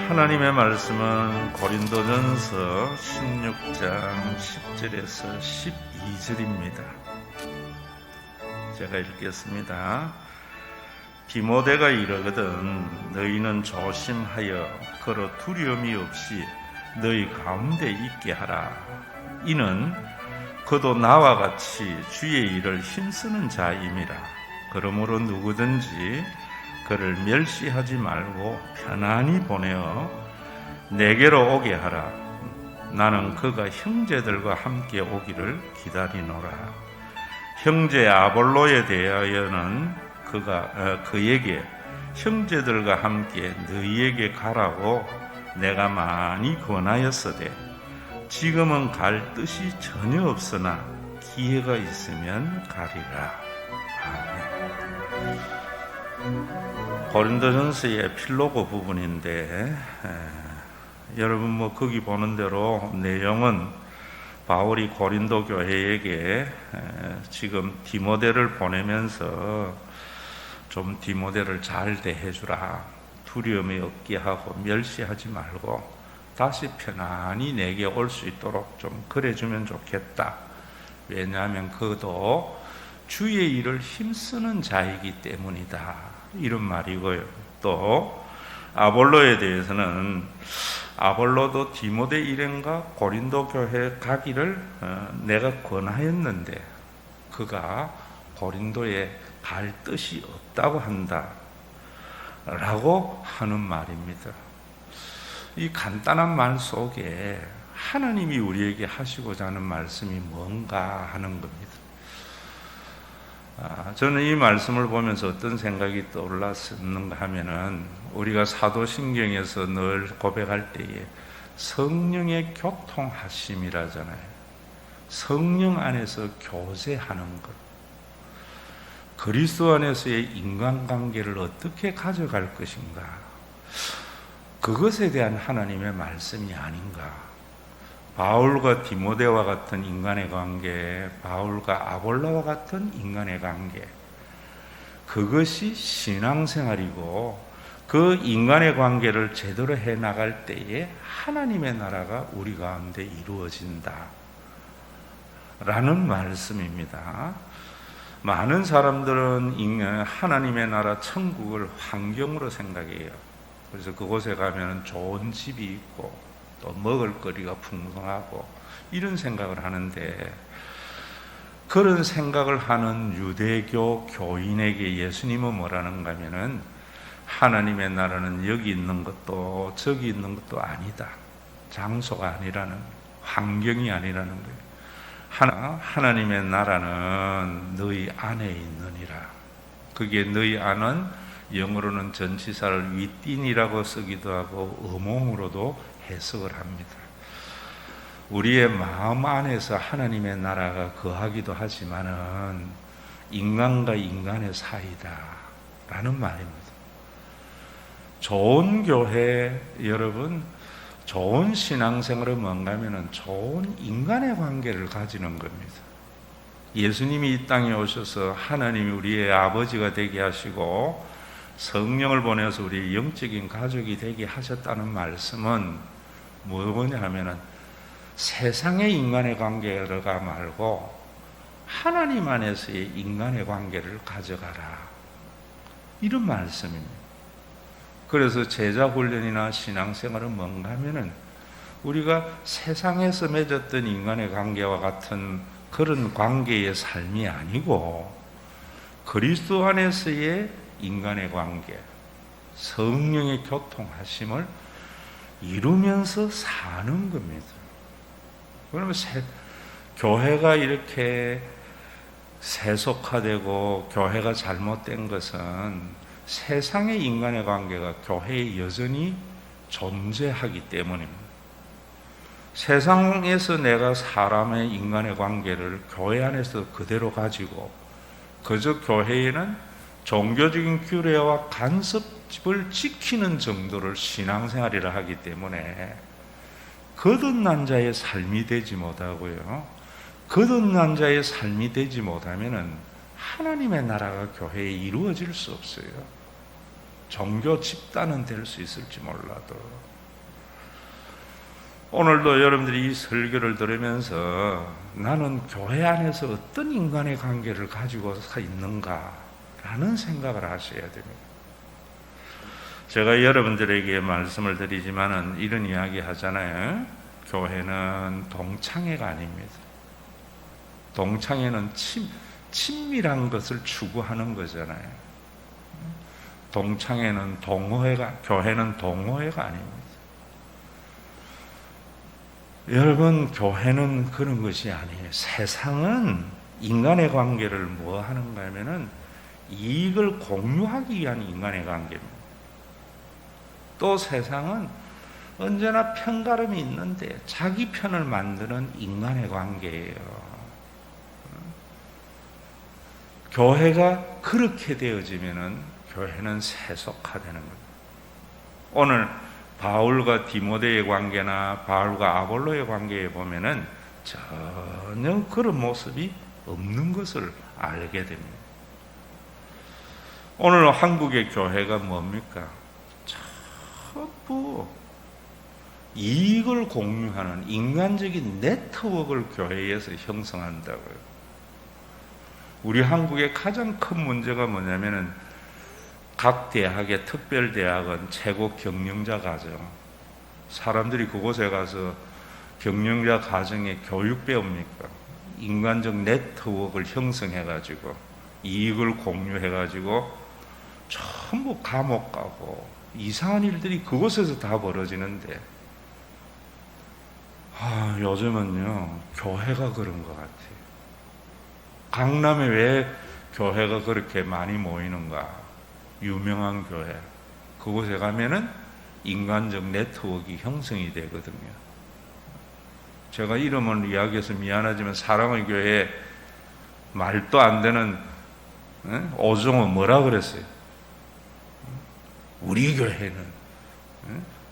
하나님의 말씀은 고린도전서 16장 10절에서 12절입니다. 제가 읽겠습니다. 디모데가 이르거든 너희는 조심하여 거로 두려움이 없이 너희 가운데 있게 하라. 이는 그도 나와 같이 주의 일을 힘쓰는 자임이라. 그러므로 누구든지 그를 멸시하지 말고 편안히 보내어 내게로 오게 하라. 나는 그가 형제들과 함께 오기를 기다리노라. 형제 아볼로에 대하여는 그가 그에게 형제들과 함께 너희에게 가라고 내가 많이 권하였으되 지금은 갈 뜻이 전혀 없으나 기회가 있으면 가리라. 아멘. 고린도전서의 필로고 부분인데 여러분 거기 보는 대로 내용은 바울이 고린도 교회에게 지금 디모데를 보내면서 좀 디모데를 잘 대해주라. 두려움이 없게 하고 멸시하지 말고 다시 편안히 내게 올 수 있도록 좀 그래주면 좋겠다. 왜냐하면 그도 주의 일을 힘쓰는 자이기 때문이다. 이런 말이고요. 또 아볼로에 대해서는 아볼로도 디모데 일행과 고린도 교회에 가기를 내가 권하였는데 그가 고린도에 갈 뜻이 없다고 한다 라고 하는 말입니다. 이 간단한 말 속에 하나님이 우리에게 하시고자 하는 말씀이 뭔가 하는 겁니다. 저는 이 말씀을 보면서 어떤 생각이 떠올랐는가 하면은 우리가 사도신경에서 늘 고백할 때에 성령의 교통하심이라잖아요. 성령 안에서 교제하는 것. 그리스도 안에서의 인간관계를 어떻게 가져갈 것인가. 그것에 대한 하나님의 말씀이 아닌가. 바울과 디모데와 같은 인간의 관계, 바울과 아볼로와 같은 인간의 관계, 그것이 신앙생활이고 그 인간의 관계를 제대로 해나갈 때에 하나님의 나라가 우리 가운데 이루어진다 라는 말씀입니다. 많은 사람들은 하나님의 나라 천국을 환경으로 생각해요. 그래서 그곳에 가면 좋은 집이 있고 또 먹을 거리가 풍성하고 이런 생각을 하는데, 그런 생각을 하는 유대교 교인에게 예수님은 뭐라는가 하면은 하나님의 나라는 여기 있는 것도 저기 있는 것도 아니다. 장소가 아니라는, 환경이 아니라는 거예요. 하나님의 나라는 너희 안에 있느니라. 그게 너희 안은 영어로는 전치사를 within이라고 쓰기도 하고 어몽으로도 해석을 합니다. 우리의 마음 안에서 하나님의 나라가 거하기도 하지만은 인간과 인간의 사이다 라는 말입니다. 좋은 교회, 여러분, 좋은 신앙생활은 뭔가 하면은 좋은 인간의 관계를 가지는 겁니다. 예수님이 이 땅에 오셔서 하나님이 우리의 아버지가 되게 하시고 성령을 보내서 우리의 영적인 가족이 되게 하셨다는 말씀은 뭐냐 하면은 세상의 인간의 관계가 말고 하나님 안에서의 인간의 관계를 가져가라, 이런 말씀입니다. 그래서 제자 훈련이나 신앙생활은 뭔가 하면은 우리가 세상에서 맺었던 인간의 관계와 같은 그런 관계의 삶이 아니고 그리스도 안에서의 인간의 관계, 성령의 교통하심을 이루면서 사는 겁니다. 그러면 교회가 이렇게 세속화되고 교회가 잘못된 것은 세상의 인간의 관계가 교회에 여전히 존재하기 때문입니다. 세상에서 내가 사람의 인간의 관계를 교회 안에서 그대로 가지고 그저 교회에는 종교적인 규례와 간섭을 지키는 정도를 신앙생활이라 하기 때문에 거듭난 자의 삶이 되지 못하고요. 거듭난 자의 삶이 되지 못하면은 하나님의 나라가 교회에 이루어질 수 없어요. 종교 집단은 될 수 있을지 몰라도 오늘도 여러분들이 이 설교를 들으면서 나는 교회 안에서 어떤 인간의 관계를 가지고 있는가라는 생각을 하셔야 됩니다. 제가 여러분들에게 말씀을 드리지만은 이런 이야기 하잖아요. 교회는 동창회가 아닙니다. 동창회는 친밀한 것을 추구하는 거잖아요. 동창회는 교회는 동호회가 아닙니다. 여러분, 교회는 그런 것이 아니에요. 세상은 인간의 관계를 뭐 하는가 하면은 이익을 공유하기 위한 인간의 관계입니다. 또 세상은 언제나 편가름이 있는데 자기 편을 만드는 인간의 관계예요. 교회가 그렇게 되어지면은 교회는 세속화되는 겁니다. 오늘 바울과 디모데의 관계나 바울과 아볼로의 관계에 보면은 전혀 그런 모습이 없는 것을 알게 됩니다. 오늘 한국의 교회가 뭡니까? 전부 이익을 공유하는 인간적인 네트워크를 교회에서 형성한다고요. 우리 한국의 가장 큰 문제가 뭐냐면은 각 대학의 특별대학은 최고 경영자 과정, 사람들이 그곳에 가서 경영자 과정에 교육 배웁니까? 인간적 네트워크를 형성해가지고 이익을 공유해가지고 전부 감옥 가고 이상한 일들이 그곳에서 다 벌어지는데, 요즘은요 교회가 그런 것 같아요. 강남에 왜 교회가 그렇게 많이 모이는가? 유명한 교회, 그곳에 가면은 인간적 네트워크가 형성이 되거든요. 제가 이름을 이야기해서 미안하지만 사랑의 교회 말도 안 되는 오종호 뭐라 그랬어요? 우리 교회는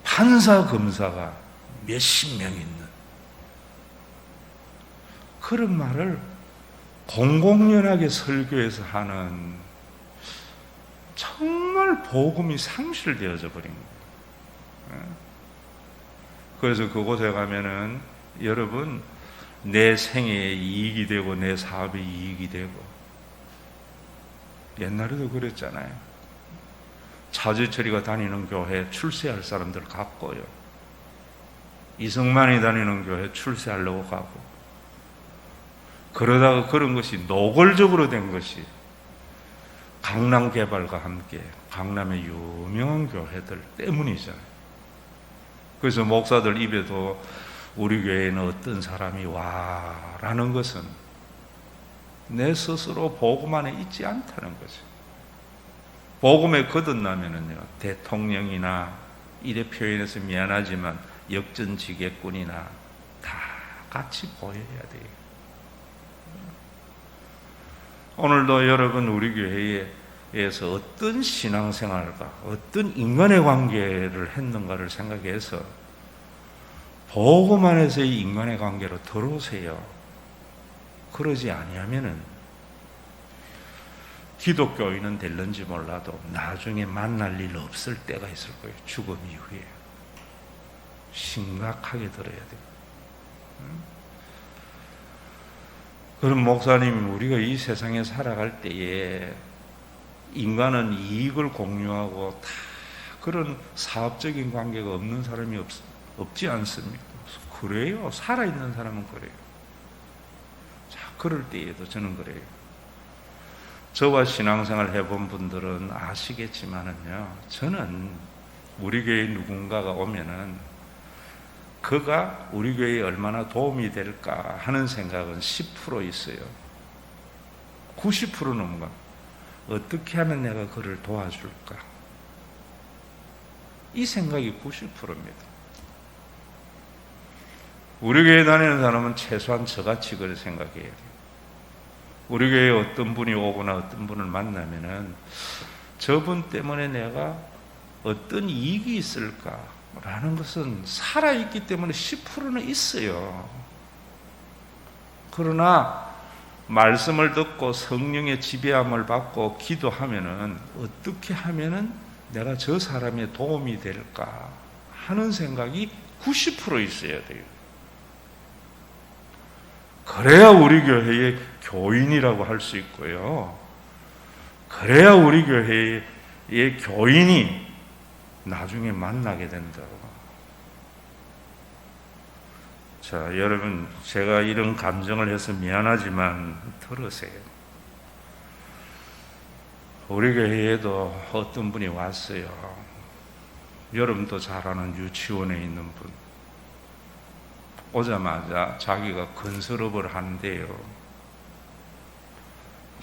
판사 검사가 몇십 명 있는 그런 말을 공공연하게 설교에서 하는, 정말 복음이 상실되어져 버린 거예요. 그래서 그곳에 가면은 여러분 내 생애에 이익이 되고 내 사업에 이익이 되고, 옛날에도 그랬잖아요. 차주철이가 다니는 교회 출세할 사람들 갔고요. 이승만이 다니는 교회 출세하려고 가고, 그러다가 그런 것이 노골적으로 된 것이 강남 개발과 함께 강남의 유명한 교회들 때문이잖아요. 그래서 목사들 입에도 우리 교회에는 어떤 사람이 와라는 것은 내 스스로 복음 안에 있지 않다는 거죠. 복음에 거듭나면은요, 대통령이나 이래 표현해서 미안하지만 역전지객꾼이나 다 같이 보여야 돼요. 오늘도 여러분 우리 교회에서 어떤 신앙생활과 어떤 인간의 관계를 했는가를 생각해서 복음 안에서의 인간의 관계로 들어오세요. 그러지 아니하면은 기독교인은 될는지 몰라도 나중에 만날 일 없을 때가 있을 거예요. 죽음 이후에. 심각하게 들어야 돼요. 그럼 목사님, 우리가 이 세상에 살아갈 때에 인간은 이익을 공유하고 다 그런 사업적인 관계가 없는 사람이 없지 않습니까? 그래요. 살아있는 사람은 그래요. 자, 그럴 때에도 저는 그래요. 저와 신앙생활 해본 분들은 아시겠지만은요, 저는 우리 교회에 누군가가 오면은 그가 우리 교회에 얼마나 도움이 될까 하는 생각은 10% 있어요. 90%는 뭔가 어떻게 하면 내가 그를 도와줄까? 이 생각이 90%입니다. 우리 교회 다니는 사람은 최소한 저같이 그렇게 생각해야 돼요. 우리 교회에 어떤 분이 오거나 어떤 분을 만나면은 저분 때문에 내가 어떤 이익이 있을까? 라는 것은 살아있기 때문에 10%는 있어요. 그러나 말씀을 듣고 성령의 지배함을 받고 기도하면은 어떻게 하면은 내가 저 사람의 도움이 될까 하는 생각이 90% 있어야 돼요. 그래야 우리 교회의 교인이라고 할 수 있고요. 그래야 우리 교회의 교인이 나중에 만나게 된다고. 자, 여러분, 제가 이런 감정을 해서 미안하지만 들으세요. 우리 교회에도 어떤 분이 왔어요. 여러분도 잘 아는 유치원에 있는 분. 오자마자 자기가 건설업을 하는데요,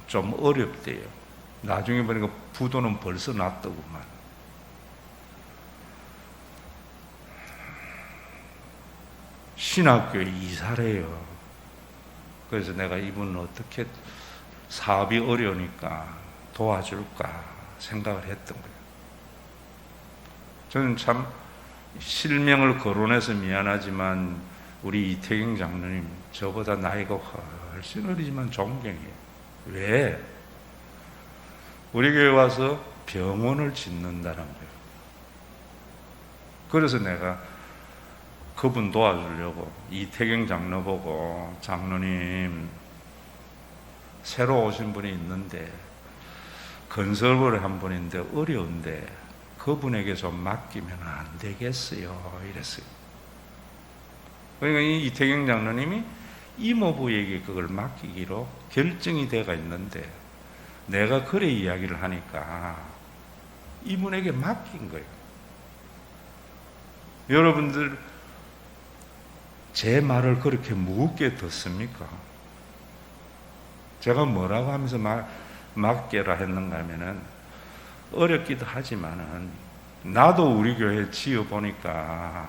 좀 어렵대요. 나중에 보니까 부도는 벌써 났더구만. 신학교에 이사래요. 그래서 내가 이분은 어떻게 사업이 어려우니까 도와줄까 생각을 했던 거예요. 저는 참 실명을 거론해서 미안하지만 우리 이태경 장로님 저보다 나이가 훨씬 어리지만 존경해요. 왜? 우리 교회 와서 병원을 짓는다는 거예요. 그래서 내가 그분 도와주려고 이태경 장로 보고, 장로님 새로 오신 분이 있는데 건설을 한 분인데 어려운데 그분에게 좀 맡기면 안 되겠어요, 이랬어요. 그러니까 이 이태경 장로님이 이모부에게 그걸 맡기기로 결정이 되어 있는데 내가 그래 이야기를 하니까 이분에게 맡긴 거예요. 여러분들 제 말을 그렇게 무겁게 듣습니까? 제가 뭐라고 하면서 맡겨라 했는가 하면은, 어렵기도 하지만은 나도 우리 교회 지어보니까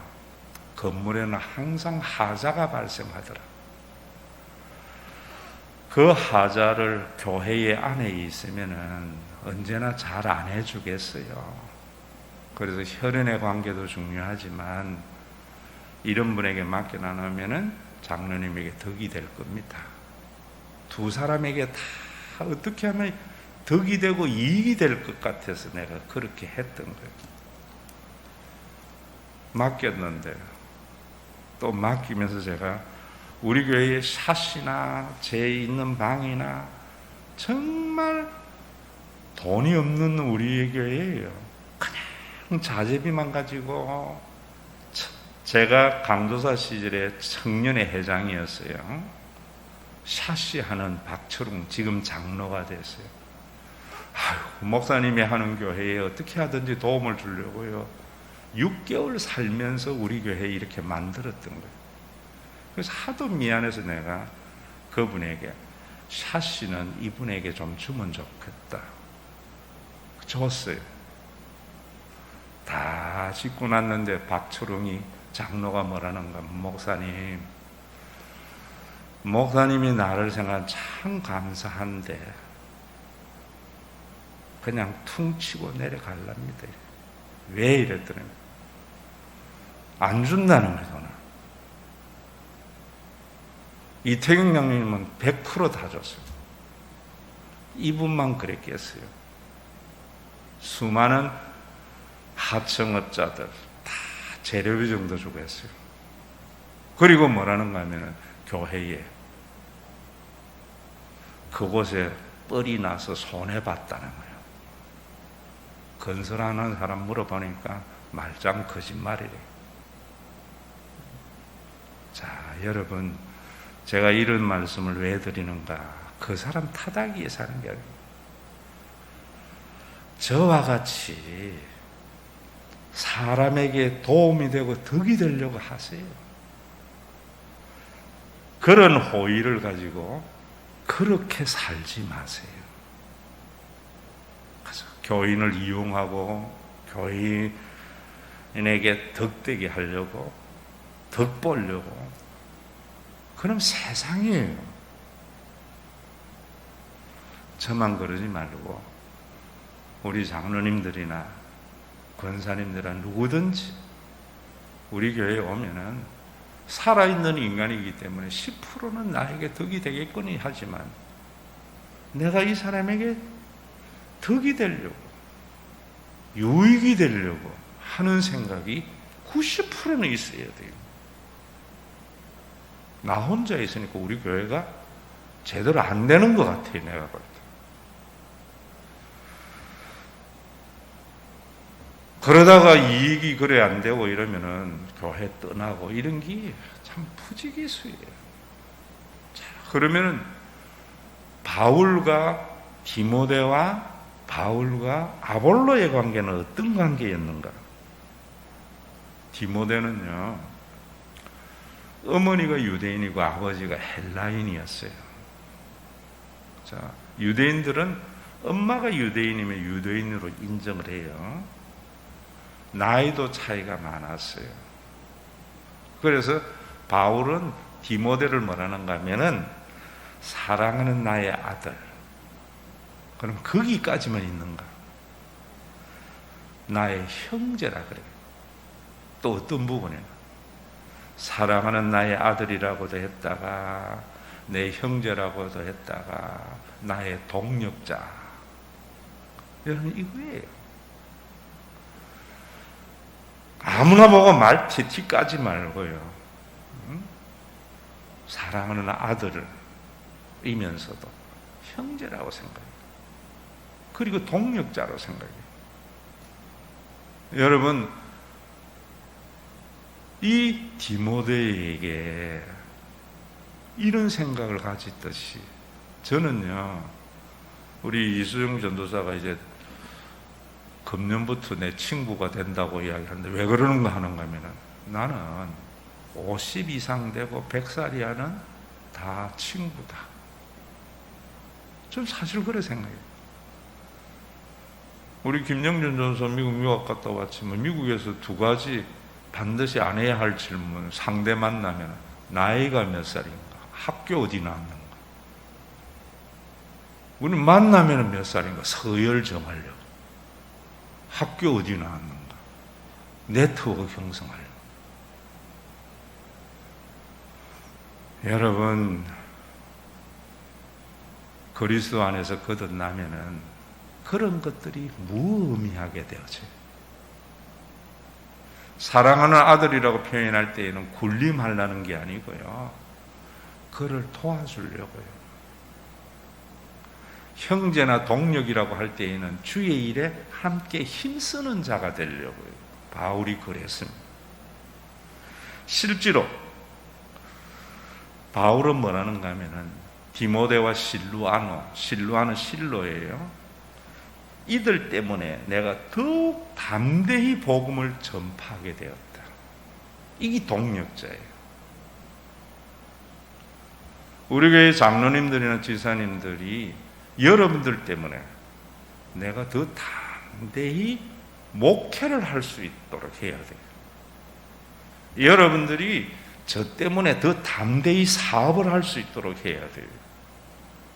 건물에는 항상 하자가 발생하더라. 그 하자를 교회의 안에 있으면은 언제나 잘 안 해주겠어요. 그래서 혈연의 관계도 중요하지만 이런 분에게 맡겨놔놓으면은 장로님에게 덕이 될 겁니다. 두 사람에게 다 어떻게 하면 덕이 되고 이익이 될 것 같아서 내가 그렇게 했던 거예요. 맡겼는데 또 맡기면서 제가 우리 교회의 샷이나 제 있는 방이나 정말 돈이 없는 우리의 교회예요. 그냥 자재비만 가지고, 제가 강도사 시절에 청년회 회장이었어요. 샷시 하는 박철웅 지금 장로가 됐어요. 아유, 목사님이 하는 교회에 어떻게 하든지 도움을 주려고요. 6개월 살면서 우리 교회에 이렇게 만들었던 거예요. 그래서 하도 미안해서 내가 그분에게 샷시는 이분에게 좀 주면 좋겠다. 줬어요. 다 짓고 났는데 박철웅이 장로가 뭐라는가, 목사님이 나를 생각하면 참 감사한데 그냥 퉁치고 내려갈랍니다. 왜 이랬더니 안 준다는 거예요, 돈을. 이태경 장로님은 100% 다 줬어요. 이분만 그랬겠어요. 수많은 하청업자들 다 재료비 정도 주고 했어요. 그리고 뭐라는가 하면은 교회에 그곳에 뻘이 나서 손해봤다는 거예요. 건설하는 사람 물어보니까 말짱 거짓말이래. 자, 여러분, 제가 이런 말씀을 왜 드리는가? 그 사람 타닥 위에 사는 게 아니에요. 저와 같이 사람에게 도움이 되고 덕이 되려고 하세요. 그런 호의를 가지고 그렇게 살지 마세요. 그래서 교인을 이용하고 교인에게 덕되게 하려고, 덕 보려고, 그럼 세상이에요. 저만 그러지 말고 우리 장로님들이나 권사님들이나 누구든지 우리 교회에 오면은 살아있는 인간이기 때문에 10%는 나에게 덕이 되겠거니 하지만 내가 이 사람에게 덕이 되려고, 유익이 되려고 하는 생각이 90%는 있어야 돼요. 나 혼자 있으니까 우리 교회가 제대로 안 되는 것 같아요, 내가 볼 때. 그러다가 이익이 그래 안 되고 이러면은 교회 떠나고 이런 게 참 부지기수예요. 자, 그러면은 바울과 디모데와 바울과 아볼로의 관계는 어떤 관계였는가? 디모데는요, 어머니가 유대인이고 아버지가 헬라인이었어요. 자, 유대인들은 엄마가 유대인이면 유대인으로 인정을 해요. 나이도 차이가 많았어요. 그래서 바울은 디모데를 뭐라는가 하면은 사랑하는 나의 아들. 그럼 거기까지만 있는가? 나의 형제라 그래요. 또 어떤 부분에는 사랑하는 나의 아들이라고도 했다가 내 형제라고도 했다가 나의 동력자. 여러분 이거예요. 아무나 보고 말 티까지 말고요. 사랑하는 아들을 이면서도 형제라고 생각해요. 그리고 동력자로 생각해요. 여러분, 이 디모데에게 이런 생각을 가졌듯이 저는요, 우리 이수영 전도사가 이제 금년부터 내 친구가 된다고 이야기하는데 왜 그러는가 하는가 하면은 나는 50 이상 되고 100살이 하는 다 친구다. 전 사실 그래 생각해요. 우리 김영준 전도사 미국 유학 갔다 왔지만 미국에서 두 가지 반드시 안 해야 할 질문, 상대 만나면 나이가 몇 살인가, 학교 어디 나왔는가. 우리 만나면 몇 살인가 서열 정하려고. 학교 어디 나왔는가, 네트워크 형성하려고. 여러분, 그리스도 안에서 거듭나면은 그런 것들이 무의미하게 되어져요. 사랑하는 아들이라고 표현할 때에는 군림하려는 게 아니고요, 그를 도와주려고요. 형제나 동력이라고 할 때에는 주의 일에 함께 힘쓰는 자가 되려고요. 바울이 그랬습니다. 실제로 바울은 뭐라는가 하면은 디모데와 실루아는 실로예요. 이들 때문에 내가 더욱 담대히 복음을 전파하게 되었다. 이게 동력자예요. 우리 교회 장로님들이나 지사님들이 여러분들 때문에 내가 더 담대히 목회를 할 수 있도록 해야 돼요. 여러분들이 저 때문에 더 담대히 사업을 할 수 있도록 해야 돼요.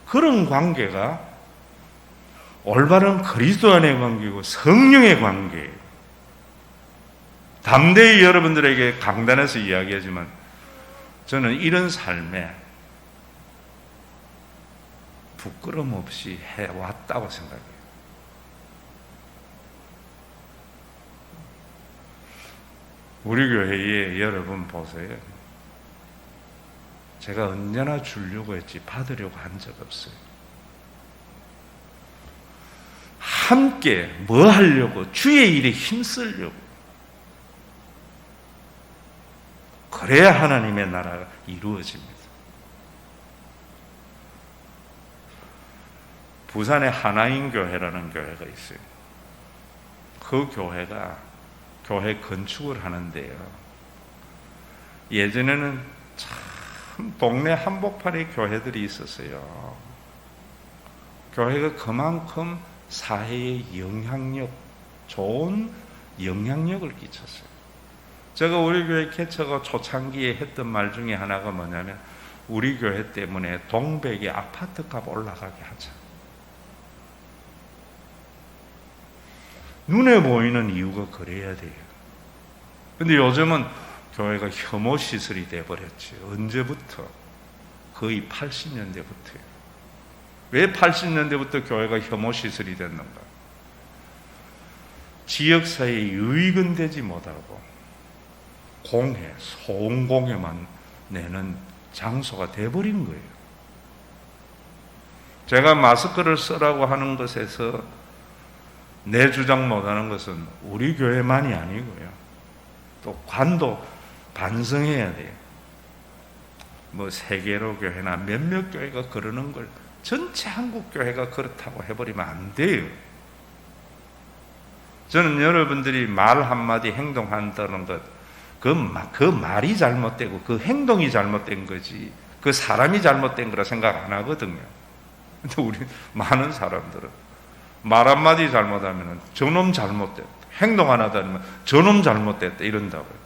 그런 관계가 올바른 그리스도 안의 관계고 성령의 관계예요. 담대히 여러분들에게 강단에서 이야기하지만 저는 이런 삶에 부끄럼 없이 해왔다고 생각해요. 우리 교회에 여러분 보세요. 제가 언제나 주려고 했지 받으려고 한 적 없어요. 함께 뭐 하려고? 주의 일에 힘쓰려고. 그래야 하나님의 나라가 이루어집니다. 부산에 하나인 교회라는 교회가 있어요. 그 교회가 교회 건축을 하는데요, 예전에는 참 동네 한복판에 교회들이 있었어요. 교회가 그만큼 사회에 좋은 영향력을 끼쳤어요. 제가 우리 교회 개척가 초창기에 했던 말 중에 하나가 뭐냐면 우리 교회 때문에 동백의 아파트값 올라가게 하자. 눈에 보이는 이유가 그래야 돼요. 근데 요즘은 교회가 혐오 시설이 돼버렸죠. 언제부터? 거의 80년대부터요. 왜 80년대부터 교회가 혐오 시설이 됐는가? 지역사회에 유익은 되지 못하고 공회, 소음공회만 내는 장소가 돼버린 거예요. 제가 마스크를 쓰라고 하는 것에서 내 주장 못하는 것은 우리 교회만이 아니고요. 또 관도 반성해야 돼요. 뭐 세계로 교회나 몇몇 교회가 그러는 걸 전체 한국 교회가 그렇다고 해버리면 안 돼요. 저는 여러분들이 말 한마디 행동한다는 것, 그 말이 잘못되고 그 행동이 잘못된 거지 그 사람이 잘못된 거라 생각 안 하거든요. 근데 우리 많은 사람들은 말 한마디 잘못하면 저놈 잘못됐다, 행동 하나 하면 저놈 잘못됐다 이런다고요.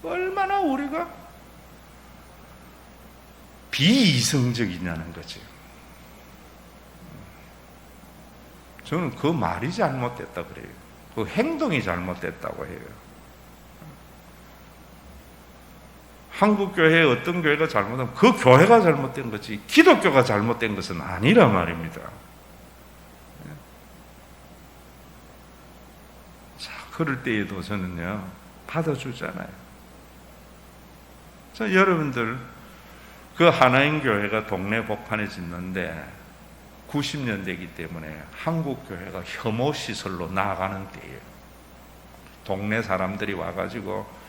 얼마나 우리가 비이성적이냐는 거지. 저는 그 말이 잘못됐다 그래요. 그 행동이 잘못됐다고 해요. 한국 교회에 어떤 교회가 잘못하면 그 교회가 잘못된 거지 기독교가 잘못된 것은 아니란 말입니다. 자, 그럴 때에도 저는요 받아주잖아요. 자, 여러분들 그 하나인 교회가 동네 복판에 짓는데 90년대이기 때문에 한국 교회가 혐오 시설로 나아가는 때예요. 동네 사람들이 와가지고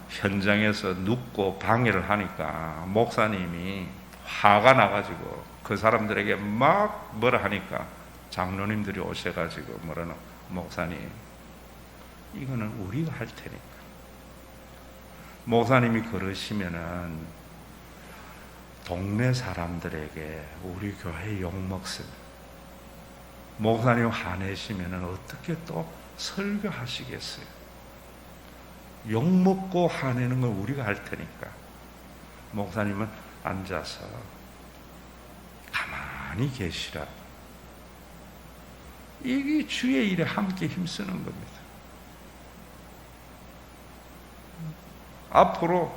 현장에서 눕고 방해를 하니까 목사님이 화가 나가지고 그 사람들에게 막 뭐라 하니까 장로님들이 오셔가지고 뭐라노, 목사님 이거는 우리가 할 테니까. 목사님이 그러시면은 동네 사람들에게 우리 교회 욕먹습니다. 목사님 화내시면은 어떻게 또 설교하시겠어요? 욕먹고 화내는 건 우리가 할 테니까 목사님은 앉아서 가만히 계시라. 이게 주의 일에 함께 힘쓰는 겁니다. 앞으로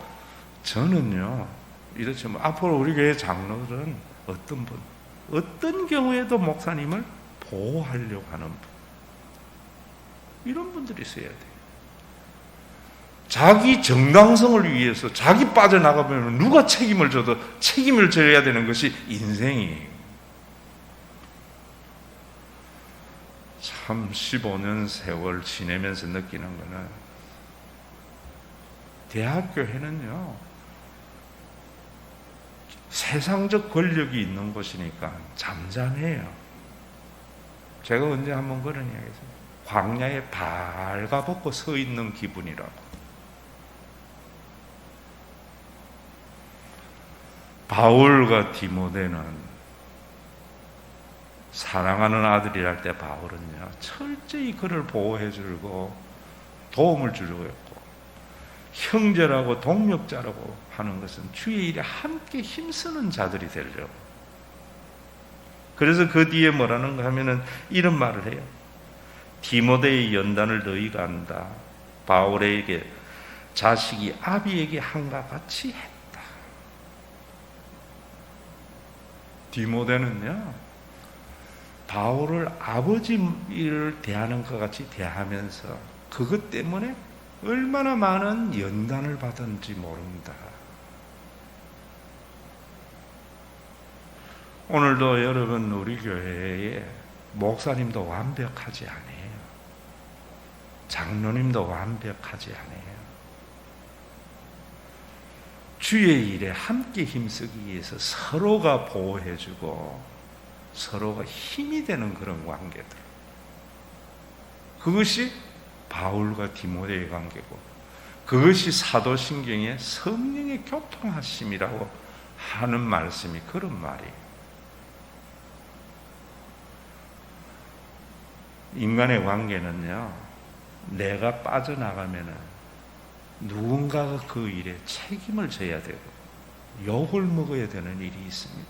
저는요 이렇지만 앞으로 우리 교회 장로들은 어떤 경우에도 목사님을 보호하려고 하는 분, 이런 분들이 있어야 돼요. 자기 정당성을 위해서 자기 빠져나가면 누가 책임을 져도 책임을 져야 되는 것이 인생이에요. 참 15년 세월 지내면서 느끼는 거는 대학교회는요 세상적 권력이 있는 곳이니까 잠잠해요. 제가 언제 한번 그런 이야기 했어요. 광야에 발가벗고 서 있는 기분이라고. 바울과 디모데는 사랑하는 아들이랄 때 바울은요 철저히 그를 보호해 주고 도움을 주려고 했고, 형제라고 동력자라고 하는 것은 주의 일에 함께 힘쓰는 자들이 되려고. 그래서 그 뒤에 뭐라는가 하면은 이런 말을 해요. 디모데의 연단을 너희가 안다. 바울에게 자식이 아비에게 한과 같이 했다. 디모데는요 바울을 아버지를 대하는 것 같이 대하면서 그것 때문에 얼마나 많은 연단을 받았는지 모릅니다. 오늘도 여러분 우리 교회에 목사님도 완벽하지 않아요. 장로님도 완벽하지 않아요. 주의 일에 함께 힘쓰기 위해서 서로가 보호해주고 서로가 힘이 되는 그런 관계들, 그것이 바울과 디모데의 관계고, 그것이 사도신경의 성령의 교통하심이라고 하는 말씀이 그런 말이에요. 인간의 관계는요 내가 빠져나가면은 누군가가 그 일에 책임을 져야 되고 욕을 먹어야 되는 일이 있습니다.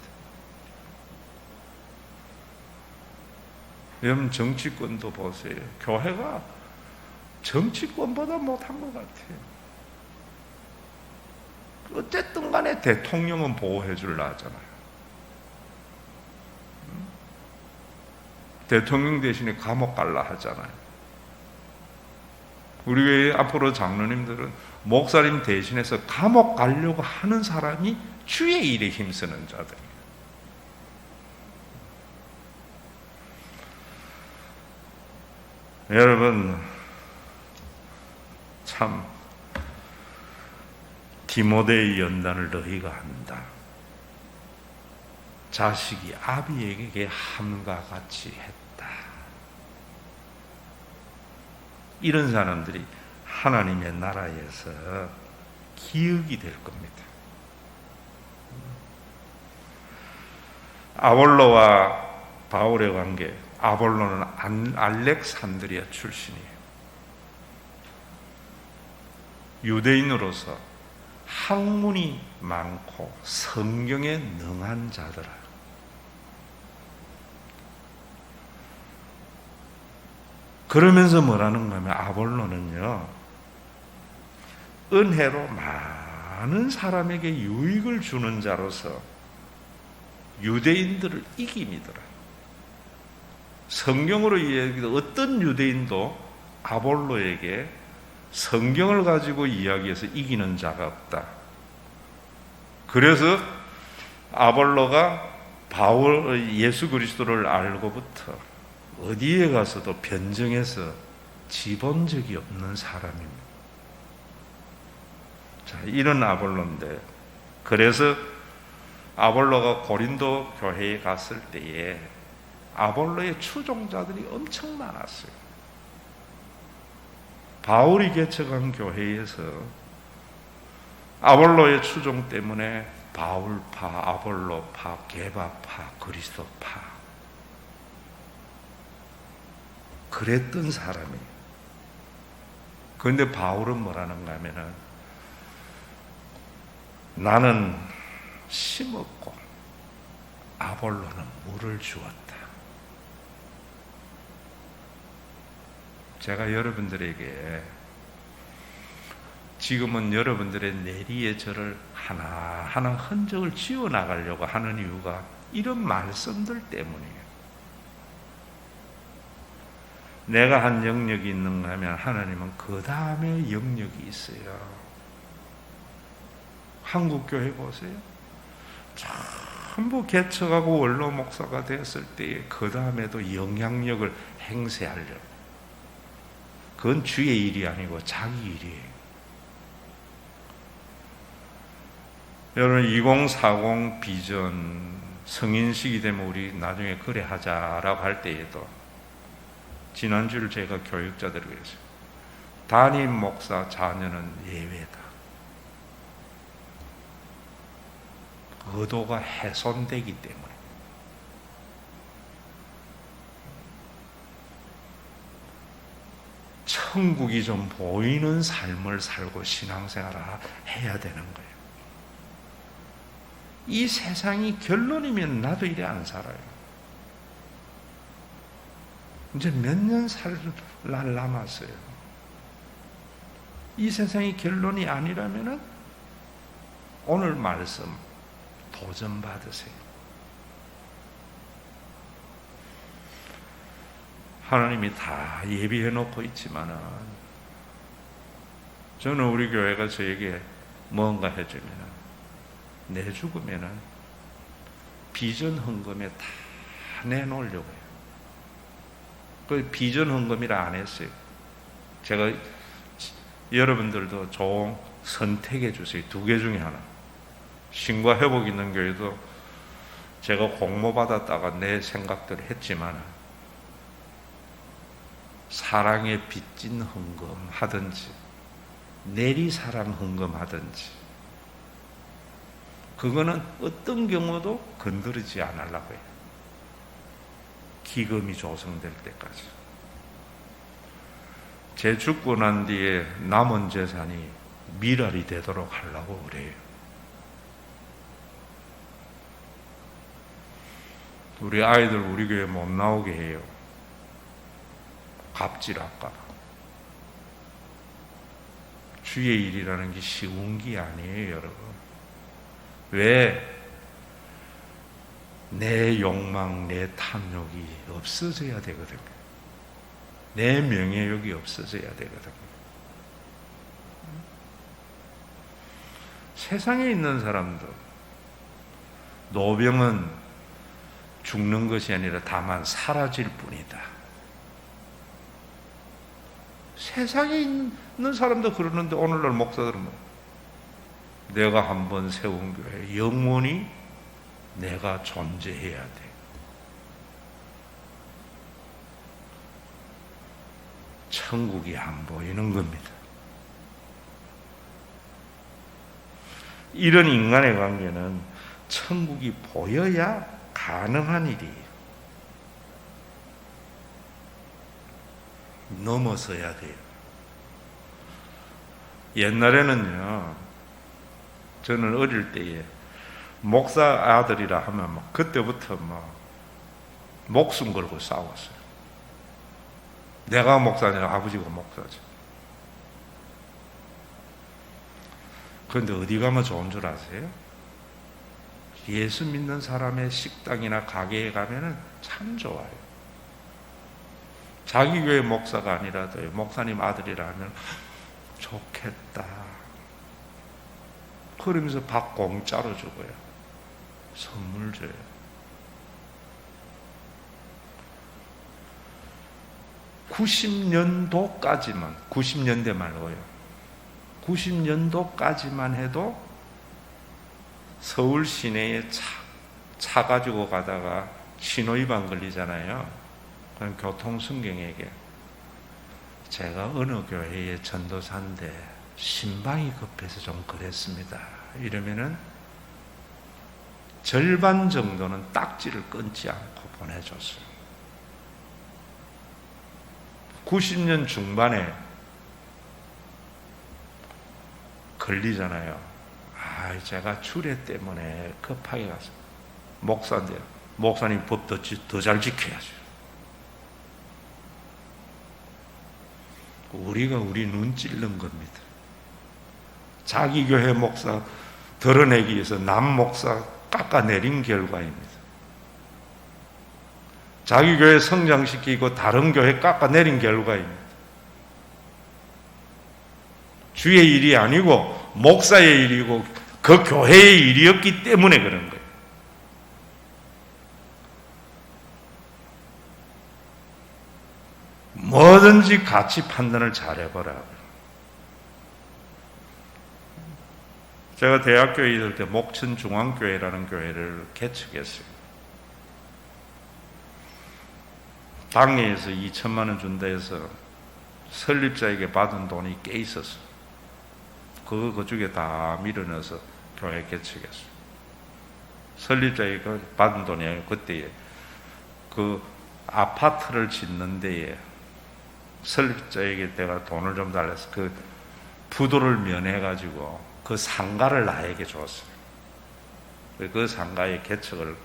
여러분 정치권도 보세요. 교회가 정치권보다 못한 것 같아요. 어쨌든 간에 대통령은 보호해 주려 하잖아요. 대통령 대신에 감옥 갈라 하잖아요. 우리 교회 앞으로 장로님들은 목사님 대신해서 감옥 가려고 하는 사람이 주의 일에 힘쓰는 자들이에요. 여러분, 참 디모데의 연단을 너희가 한다. 자식이 아비에게 함과 같이 했다. 이런 사람들이 하나님의 나라에서 기억이 될 겁니다. 아볼로와 바울의 관계, 아볼로는 알렉산드리아 출신이에요. 유대인으로서 학문이 많고 성경에 능한 자더라. 그러면서 뭐라는가 하면 아볼로는요, 은혜로 많은 사람에게 유익을 주는 자로서 유대인들을 이깁니다. 성경으로 이야기해도 어떤 유대인도 아볼로에게 성경을 가지고 이야기해서 이기는 자가 없다. 그래서 아볼로가 예수 그리스도를 알고부터 어디에 가서도 변증해서 지본 적이 없는 사람입니다. 자, 이런 아볼로인데, 그래서 아볼로가 고린도 교회에 갔을 때에 아볼로의 추종자들이 엄청 많았어요. 바울이 개척한 교회에서 아볼로의 추종 때문에 바울파, 아볼로파, 게바파, 그리스도파 그랬던 사람이에요. 그런데 바울은 뭐라는가 하면은 나는 심었고 아볼로는 물을 주었다. 제가 여러분들에게 지금은 여러분들의 내리의 저를 하나하나 흔적을 지워나가려고 하는 이유가 이런 말씀들 때문이에요. 내가 한 영역이 있는가 하면 하나님은 그 다음에 영역이 있어요. 한국교회 보세요. 전부 개척하고 원로 목사가 되었을 때에 그 다음에도 영향력을 행세하려고. 그건 주의 일이 아니고 자기 일이에요. 여러분 2040 비전 성인식이 되면 우리 나중에 그래 하자라고 할 때에도 지난주를 제가 교육자들에게 했어요. 담임 목사 자녀는 예외다. 의도가 훼손되기 때문에. 천국이 좀 보이는 삶을 살고 신앙생활을 해야 되는 거예요. 이 세상이 결론이면 나도 이래 안 살아요. 이제 몇 년 살 날 남았어요. 이 세상이 결론이 아니라면은 오늘 말씀 도전 받으세요. 하나님이 다 예비해 놓고 있지만은 저는 우리 교회가 저에게 뭔가 해주면은 내 죽으면은 비전 헌금에 다 내놓으려고 해요. 그 비전 헌금이라 안 했어요. 제가 여러분들도 좋은 선택해 주세요. 2개 중에 하나. 신과 회복 있는 교회도 제가 공모 받았다가 내 생각대로 했지만 사랑의 빚진 헌금 하든지 내리사랑 헌금 하든지 그거는 어떤 경우도 건드리지 않으려고 해요. 기금이 조성될 때까지. 제 죽고 난 뒤에 남은 재산이 미랄이 되도록 하려고 그래요. 우리 아이들 우리 교회 못 나오게 해요. 갑질할까 봐. 주의 일이라는 게 쉬운 게 아니에요, 여러분. 왜? 내 욕망, 내 탐욕이 없어져야 되거든요. 내 명예욕이 없어져야 되거든요. 세상에 있는 사람도 노병은 죽는 것이 아니라 다만 사라질 뿐이다. 세상에 있는 사람도 그러는데 오늘날 목사들은 내가 한번 세운 교회 영원히 내가 존재해야 돼. 천국이 안 보이는 겁니다. 이런 인간의 관계는 천국이 보여야 가능한 일이에요. 넘어서야 돼요. 옛날에는요, 저는 어릴 때에 목사 아들이라 하면 그때부터 목숨 걸고 싸웠어요. 내가 목사냐, 아버지가 목사죠. 그런데 어디 가면 좋은 줄 아세요? 예수 믿는 사람의 식당이나 가게에 가면은 참 좋아요. 자기 교회 목사가 아니라도 목사님 아들이라 하면 좋겠다. 그러면서 밥 공짜로 주고요. 선물 줘요. 90년도까지만, 90년대 말고요. 90년도까지만 해도 서울 시내에 차 가지고 가다가 신호위반 걸리잖아요. 그럼 교통순경에게 제가 어느 교회의 전도사인데 신방이 급해서 좀 그랬습니다. 이러면은 절반 정도는 딱지를 끊지 않고 보내줬어요. 90년 중반에 걸리잖아요. 제가 주례 때문에 급하게 가서 목사인데요. 목사님 법 더 잘 지켜야죠. 우리가 우리 눈 찔른 겁니다. 자기 교회 목사 드러내기 위해서 남 목사 깎아내린 결과입니다. 자기 교회 성장시키고 다른 교회 깎아내린 결과입니다. 주의 일이 아니고 목사의 일이고 그 교회의 일이었기 때문에 그런 거예요. 뭐든지 가치 판단을 잘해보라. 제가 대학교에 있을 때 목천중앙교회라는 교회를 개척했어요. 당회에서 2천만 원 준다 해서 설립자에게 받은 돈이 꽤 있었어요. 그쪽에 다 밀어넣어서 교회 개척했어요. 설립자에게 받은 돈이 아니고 그때에 그 아파트를 짓는 데에 설립자에게 내가 돈을 좀 달래서 그 부도를 면해가지고 그 상가를 나에게 줬어요. 그 상가에 개척을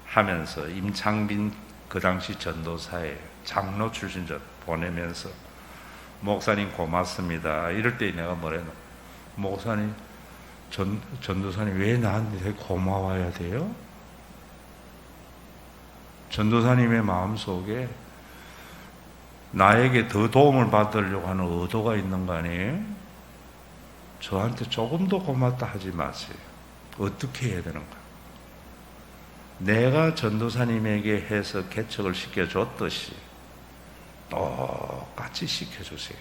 하면서 임창빈 그 당시 전도사의 장로 출신 보내면서 목사님 고맙습니다. 이럴 때 내가 뭐래노? 목사님, 전도사님 왜 나한테 되게 고마워야 돼요? 전도사님의 마음속에 나에게 더 도움을 받으려고 하는 의도가 있는 거 아니에요? 저한테 조금 더 고맙다 하지 마세요. 어떻게 해야 되는가? 내가 전도사님에게 해서 개척을 시켜줬듯이 똑같이 시켜주세요.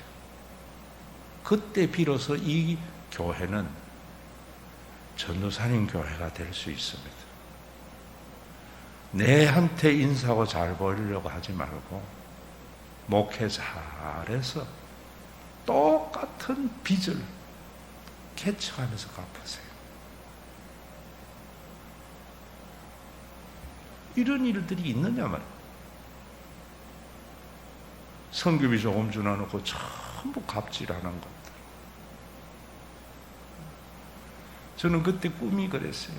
그때 비로소 이 교회는 전도사님 교회가 될 수 있습니다. 내한테 인사하고 잘 보이려고 하지 말고 목회 잘해서 똑같은 빚을 개척하면서 갚으세요. 이런 일들이 있느냐 말이에요. 성교비 조금 주나놓고 전부 갑질하는 것들. 저는 그때 꿈이 그랬어요.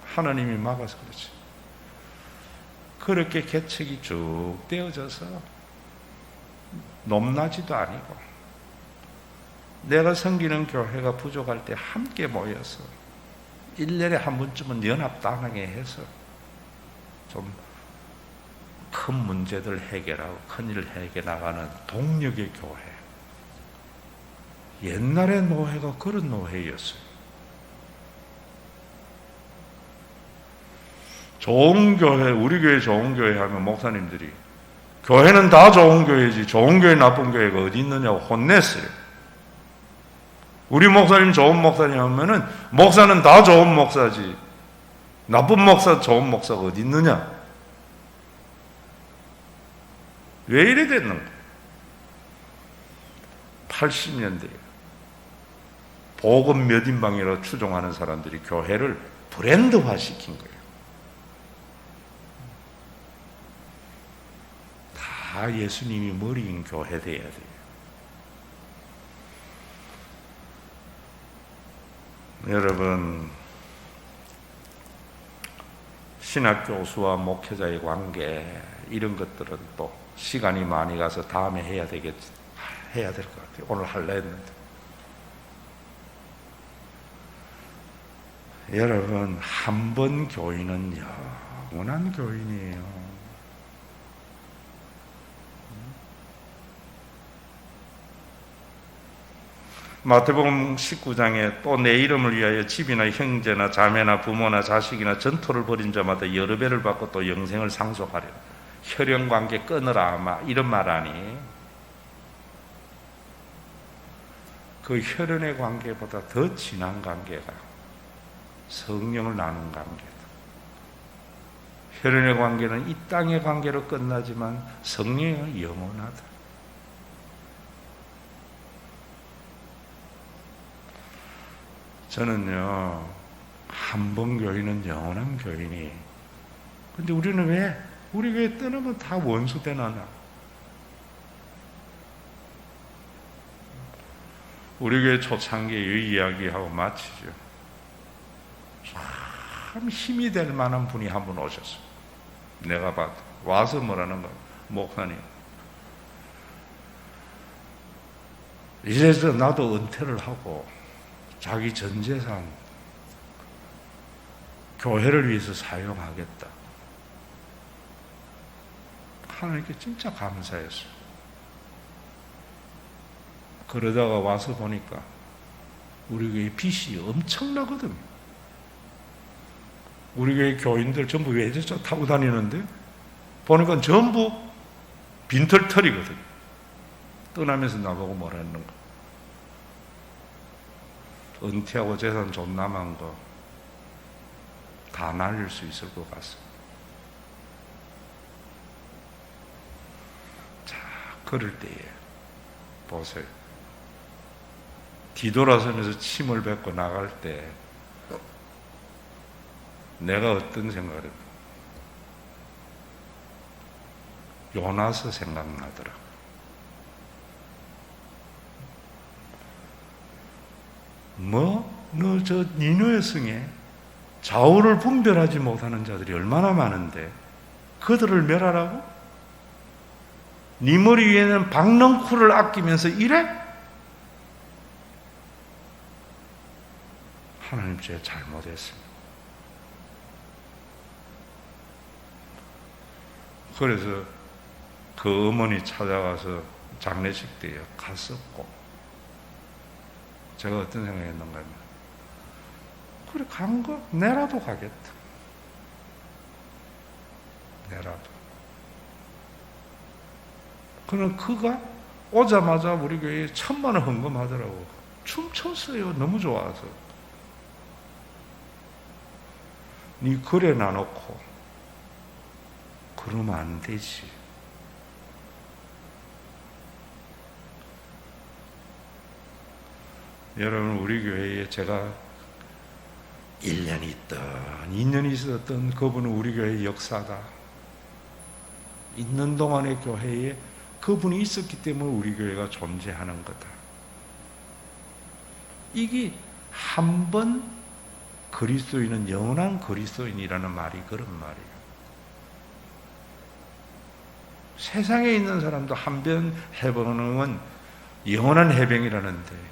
하나님이 막아서 그렇지. 그렇게 개척이 쭉 되어져서 높낮이도 아니고 내가 섬기는 교회가 부족할 때 함께 모여서 1년에 한 번쯤은 연합단항에 해서 좀 큰 문제들 해결하고 큰일을 해결해 나가는 동력의 교회. 옛날의 노회가 그런 노회였어요. 좋은 교회, 우리 교회 좋은 교회 하면 목사님들이 교회는 다 좋은 교회지 좋은 교회 나쁜 교회가 어디 있느냐고 혼냈어요. 우리 목사님 좋은 목사님 하면은 목사는 다 좋은 목사지 나쁜 목사 좋은 목사가 어디 있느냐. 왜 이래 됐는가? 80년대에 복음 몇 인방이라고 추종하는 사람들이 교회를 브랜드화 시킨 거예요. 다 예수님이 머리인 교회 돼야 돼요. 여러분, 신학 교수와 목회자의 관계 이런 것들은 또 시간이 많이 가서 다음에 해야 될 것 같아요. 오늘 할라 했는데. 여러분, 한 번 교인은 영원한 교인이에요. 마태복음 19장에 또 내 이름을 위하여 집이나 형제나 자매나 부모나 자식이나 전토를 벌인 자마다 여러 배를 받고 또 영생을 상속하리라. 혈연관계 끊으라 아마 이런 말 아니. 그 혈연의 관계보다 더 진한 관계가 성령을 나눈 관계다. 혈연의 관계는 이 땅의 관계로 끝나지만 성령은 영원하다. 저는요, 한 번 교인은 영원한 교인이. 근데 우리는 왜 우리 교회 떠나면 다 원수 되나냐? 우리 교회 초창기의 이야기하고 마치죠. 참 힘이 될 만한 분이 한 분 오셨어요. 내가 봐도 와서 뭐라는 거야. 목사님, 이래서 나도 은퇴를 하고 자기 전 재산 교회를 위해서 사용하겠다. 하나님께 진짜 감사했어요. 그러다가 와서 보니까 우리 교회 빚이 엄청나거든요. 우리 교회 교인들 전부 외제차 타고 다니는데 보니까 전부 빈털털이거든요. 떠나면서 나보고 뭐라 했는가. 은퇴하고 재산 좀 남은 거 다 날릴 수 있을 것 같습니다. 자, 그럴 때에 보세요. 뒤돌아서면서 침을 뱉고 나갈 때 내가 어떤 생각을 했나? 요나서 생각나더라. 너 저 니느웨 성에 좌우를 분별하지 못하는 자들이 얼마나 많은데 그들을 멸하라고? 네 머리 위에는 박넝쿨을 아끼면서 이래? 하나님 제가 잘못했습니다. 그래서 그 어머니 찾아가서 장례식 때에 갔었고 제가 어떤 생각했는가 하면 그래 간 거 내라도 가겠다. 내라도. 그럼 그가 오자마자 우리 교회에 1,000만 원 헌금하더라고. 춤췄어요. 너무 좋아서. 네 그래 놔놓고 그러면 안 되지. 여러분, 우리 교회에 제가 1년 있던 2년 있었던 그분은 우리 교회의 역사다. 있는 동안의 교회에 그분이 있었기 때문에 우리 교회가 존재하는 거다. 이게 한 번 그리스도인은 영원한 그리스도인이라는 말이 그런 말이에요. 세상에 있는 사람도 한 번 해보는 건 영원한 해병이라는데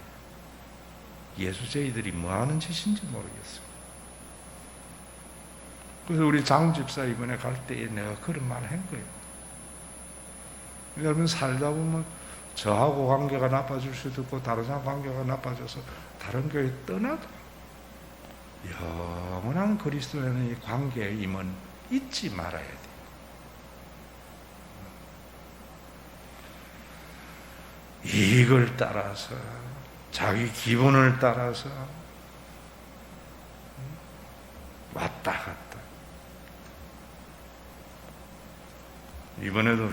예수제이들이 뭐 하는 짓인지 모르겠어요. 그래서 우리 장 집사 이번에 갈 때에 내가 그런 말을 한 거예요. 여러분, 살다 보면 저하고 관계가 나빠질 수도 있고 다른 사람 관계가 나빠져서 다른 교회 떠나도 영원한 그리스도인의 관계임은 잊지 말아야 돼요. 이익을 따라서, 자기 기분을 따라서 왔다 갔다. 이번에도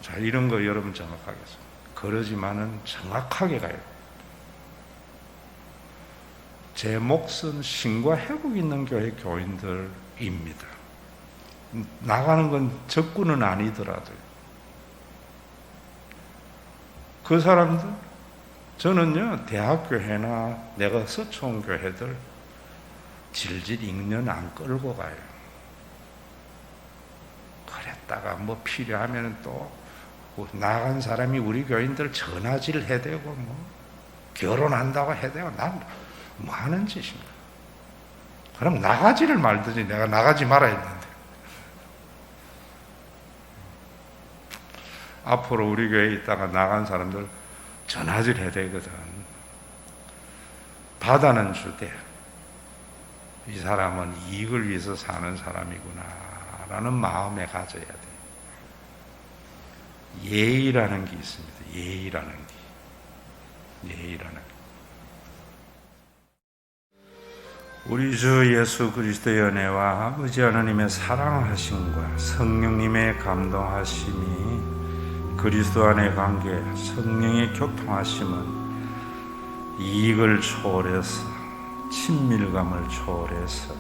자, 이런 거 여러분 정확하게 해서 그러지만은 정확하게 가요. 제 몫은 신과 회복 있는 교회 교인들입니다. 나가는 건 적군은 아니더라도요. 그 사람들, 저는요, 대학교회나 내가 서초온 교회들 질질 익년 안 끌고 가요. 그랬다가 뭐 필요하면 또 나간 사람이 우리 교인들 전화질 해대고 뭐 결혼한다고 해대고 난 뭐 하는 짓입니까? 그럼 나가지를 말든지 내가 나가지 말아야 했는데. 앞으로 우리 교회에 있다가 나간 사람들 전화질 해야 되거든. 받아는 주되 이 사람은 이익을 위해서 사는 사람이구나 라는 마음에 가져야 돼. 예의라는 게 있습니다. 예의라는 게. 우리 주 예수 그리스도의 은혜와 아버지 하나님의 사랑하심과 성령님의 감동하심이, 그리스도 안의 관계, 성령의 교통하심은 이익을 초월해서, 친밀감을 초월해서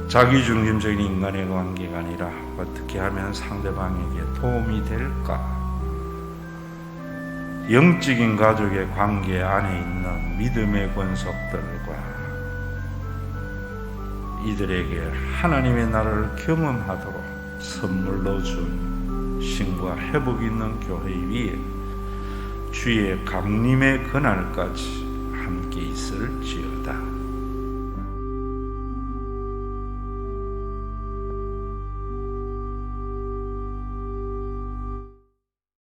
자기 중심적인 인간의 관계가 아니라 어떻게 하면 상대방에게 도움이 될까? 영적인 가족의 관계 안에 있는 믿음의 권속들과 이들에게 하나님의 나라를 경험하도록 선물로 준 신과 회복 있는 교회 위에 주의 강림의 그날까지 함께 있을지어다.